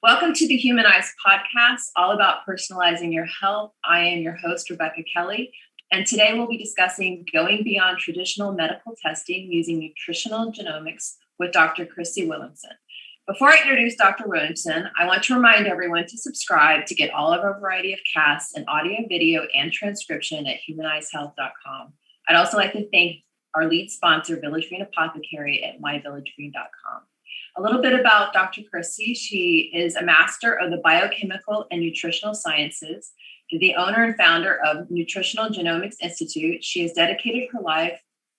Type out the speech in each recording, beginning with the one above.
Welcome to the Humanized podcast, all about personalizing your health. I am your host, Rebecca Kelly, and today we'll be discussing going beyond traditional medical testing using nutritional genomics with Dr. Chrissie Williamson. Before I introduce Dr. Williamson, I want to remind everyone to subscribe to get all of our variety of casts and audio, video, and transcription at humanizedhealth.com. I'd also like to thank our lead sponsor, Village Green Apothecary at myvillagegreen.com. A little bit about Dr. Chrissie. She is a master of the biochemical and nutritional sciences, the owner and founder of Nutritional Genomics Institute. She has dedicated her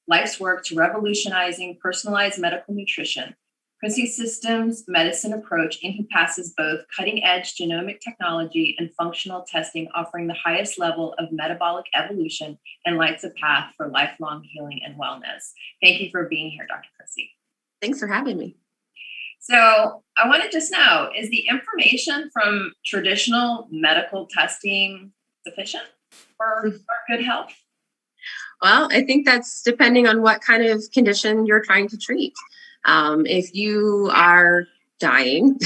life's work to revolutionizing personalized medical nutrition. Chrissie's systems medicine approach encompasses both cutting-edge genomic technology and functional testing, offering the highest level of metabolic evolution and lights a path for lifelong healing and wellness. Thank you for being here, Dr. Chrissie. Thanks for having me. So I want to just know, is the information from traditional medical testing sufficient for good health? Well, I think that's depending on what kind of condition you're trying to treat. If you are dying,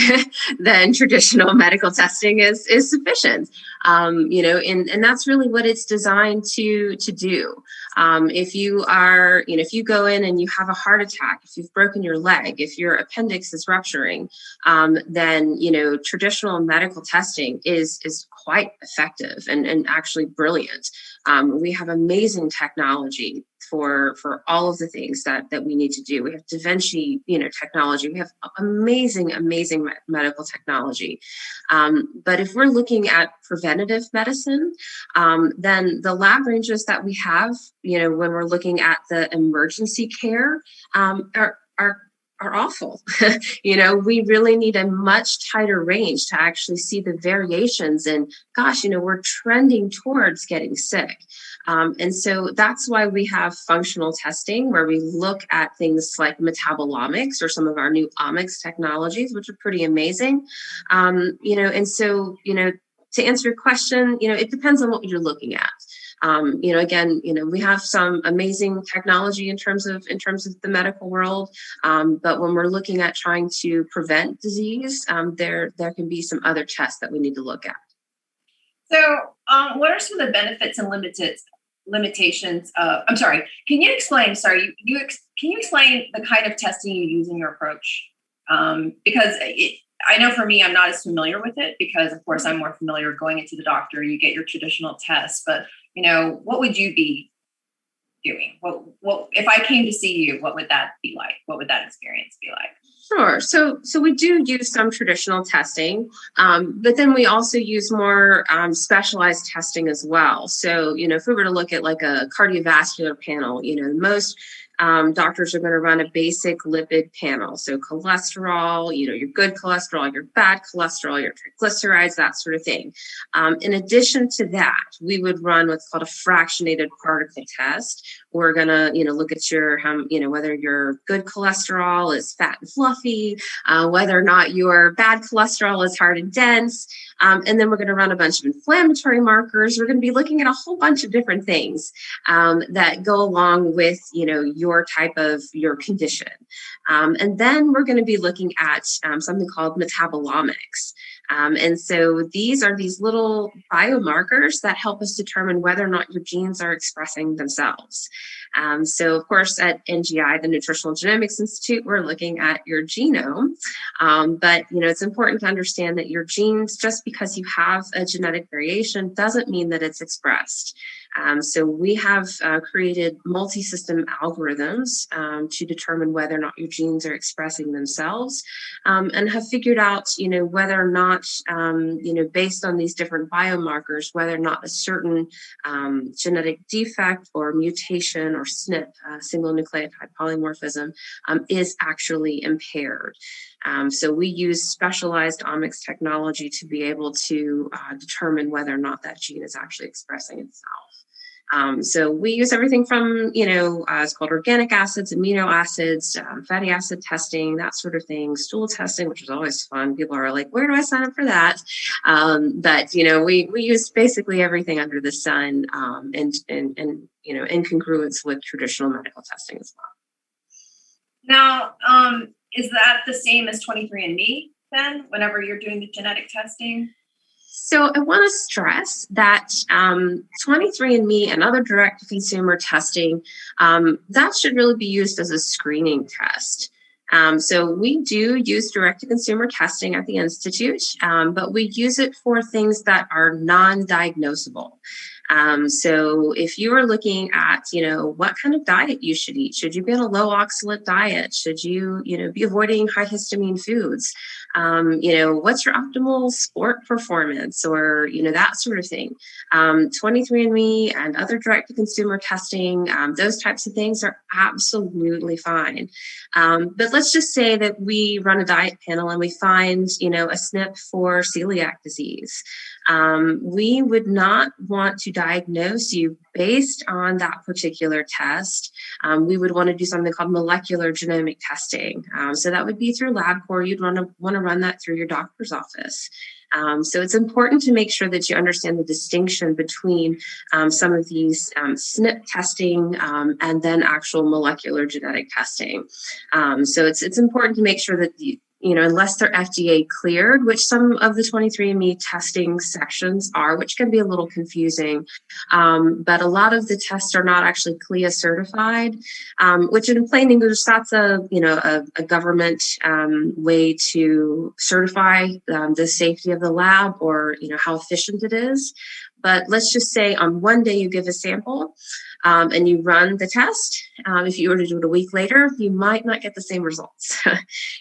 then traditional medical testing is sufficient. And that's really what it's designed to do. If you are, if you go in and you have a heart attack, if you've broken your leg, if your appendix is rupturing, then, traditional medical testing is quite effective and actually brilliant. We have amazing technology for all of the things that we need to do. We have Da Vinci, technology. We have amazing medical technology. But if we're looking at preventative medicine, then the lab ranges that we have, when we're looking at the emergency care, are awful. We really need a much tighter range to actually see the variations. And gosh, we're trending towards getting sick. And so that's why we have functional testing, where we look at things like metabolomics or some of our new omics technologies, which are pretty amazing. And so, to answer your question, it depends on what you're looking at. We have some amazing technology in terms of the medical world. But when we're looking at trying to prevent disease, there can be some other tests that we need to look at. So, what are some of the benefits and limitations of? Can you explain? Can you explain the kind of testing you use in your approach? Because I know for me, I'm not as familiar with it because, of course, I'm more familiar going into the doctor. You get your traditional tests, but what would you be doing? What if I came to see you? What would that be like? What would that experience be like? Sure. So we do use some traditional testing, but then we also use more specialized testing as well. So, if we were to look at like a cardiovascular panel, most doctors are going to run a basic lipid panel. So cholesterol, your good cholesterol, your bad cholesterol, your triglycerides, that sort of thing. In addition to that, we would run what's called a fractionated particle test. We're going to, look at your, whether your good cholesterol is fat and fluffy, whether or not your bad cholesterol is hard and dense. And then we're going to run a bunch of inflammatory markers. We're going to be looking at a whole bunch of different things that go along with, your type of your condition. And then we're going to be looking at something called metabolomics. And so these are these little biomarkers that help us determine whether or not your genes are expressing themselves. So, of course, at NGI, the Nutritional Genomics Institute, we're looking at your genome. But, it's important to understand that your genes, just because you have a genetic variation, doesn't mean that it's expressed. So we have created multi-system algorithms to determine whether or not your genes are expressing themselves, and have figured out, whether or not, based on these different biomarkers, whether or not a certain genetic defect or mutation or SNP, single nucleotide polymorphism, is actually impaired. So we use specialized omics technology to be able to determine whether or not that gene is actually expressing itself. So we use everything from, it's called organic acids, amino acids, fatty acid testing, that sort of thing, stool testing, which is always fun. People are like, where do I sign up for that? But we use basically everything under the sun, and in congruence with traditional medical testing as well. Now, is that the same as 23andMe? then whenever you're doing the genetic testing? So I want to stress that 23andMe and other direct-to-consumer testing, that should really be used as a screening test. So we do use direct-to-consumer testing at the Institute, but we use it for things that are non-diagnosable. So if you are looking at, what kind of diet you should eat, should you be on a low oxalate diet? Should you, be avoiding high histamine foods? What's your optimal sport performance or, that sort of thing. 23andMe and other direct-to-consumer testing, those types of things are absolutely fine. But let's just say that we run a diet panel and we find, a SNP for celiac disease. We would not want to diagnose you based on that particular test. We would want to do something called molecular genomic testing. So that would be through LabCorp. You'd want to run that through your doctor's office. So it's important to make sure that you understand the distinction between some of these SNP testing and then actual molecular genetic testing. So it's important to make sure that unless they're FDA cleared, which some of the 23andMe testing sections are, which can be a little confusing, but a lot of the tests are not actually CLIA certified, which in plain English, that's a government way to certify the safety of the lab or, how efficient it is. But let's just say on one day you give a sample and you run the test. If you were to do it a week later, you might not get the same results.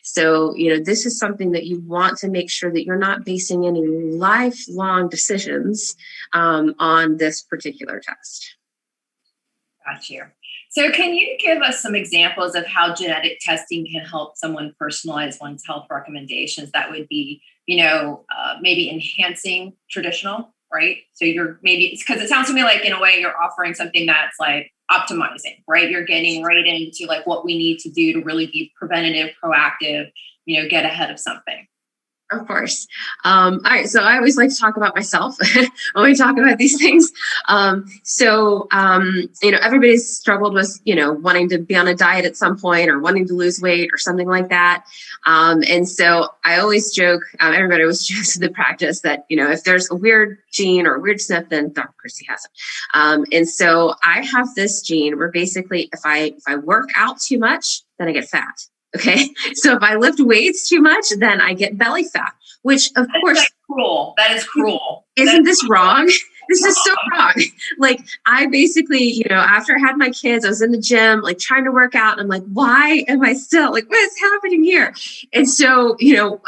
So, this is something that you want to make sure that you're not basing any lifelong decisions on this particular test. Got you. So can you give us some examples of how genetic testing can help someone personalize one's health recommendations that would be, maybe enhancing traditional? Right? So it's because it sounds to me like in a way you're offering something that's like optimizing, right? You're getting right into like what we need to do to really be preventative, proactive, get ahead of something. Of course. All right. So I always like to talk about myself when we talk about these things. Everybody's struggled with, wanting to be on a diet at some point or wanting to lose weight or something like that. And so I always joke, everybody always jokes in the practice that, if there's a weird gene or a weird SNP, then Dr. Chrissie has it. And so I have this gene where basically if I work out too much, then I get fat. Okay. So if I lift weights too much, then I get belly fat, which of course. That's cruel. That is cruel. Isn't this wrong? This is so wrong. Like I basically, after I had my kids, I was in the gym, like trying to work out. And I'm like, why am I still like, what is happening here? And so,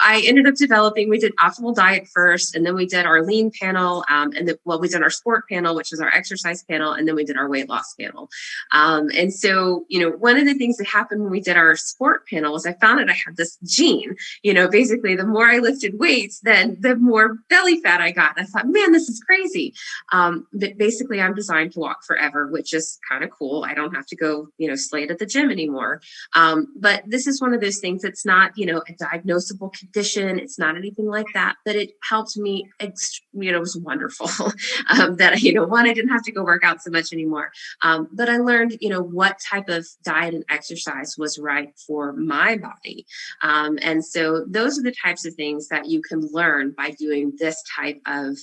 I ended up we did optimal diet first, and then we did our lean panel. We did our sport panel, which is our exercise panel. And then we did our weight loss panel. And so, one of the things that happened when we did our sport panel was I found out I had this gene, basically the more I lifted weights, then the more belly fat I got. And I thought, man, this is crazy. But basically I'm designed to walk forever, which is kind of cool. I don't have to go, slate at the gym anymore. But this is one of those things that's not, a diagnosable condition. It's not anything like that, but it helped me. It was wonderful that, I didn't have to go work out so much anymore. But I learned, what type of diet and exercise was right for my body. And so those are the types of things that you can learn by doing this type of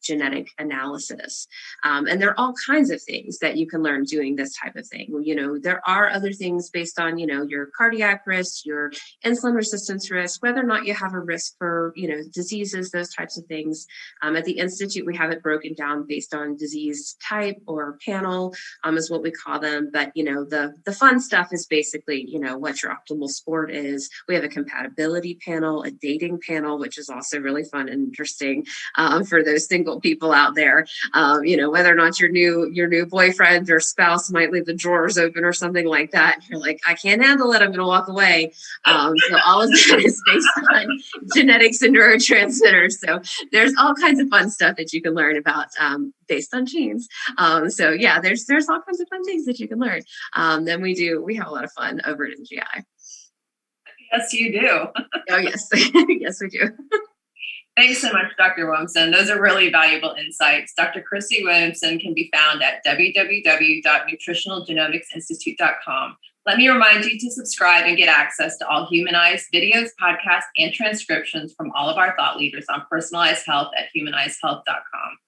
genetic analysis. And there are all kinds of things that you can learn doing this type of thing. There are other things based on, your cardiac risk, your insulin resistance risk, whether or not you have a risk for, diseases, those types of things. At the Institute, we have it broken down based on disease type or panel, is what we call them. But, the fun stuff is basically, what your optimal sport is. We have a compatibility panel, a dating panel, which is also really fun and interesting for those single people out there. Whether or not your new boyfriend or spouse might leave the drawers open or something like that. You're like, I can't handle it. I'm going to walk away. So all of that is based on genetics and neurotransmitters. So there's all kinds of fun stuff that you can learn about based on genes. There's all kinds of fun things that you can learn. Then we have a lot of fun over at NGI. Yes, you do. Oh, yes. Yes, we do. Thanks so much, Dr. Williamson. Those are really valuable insights. Dr. Chrissie Williamson can be found at www.nutritionalgenomicsinstitute.com, Let me remind you to subscribe and get access to all humanized videos, podcasts, and transcriptions from all of our thought leaders on personalized health at humanizedhealth.com.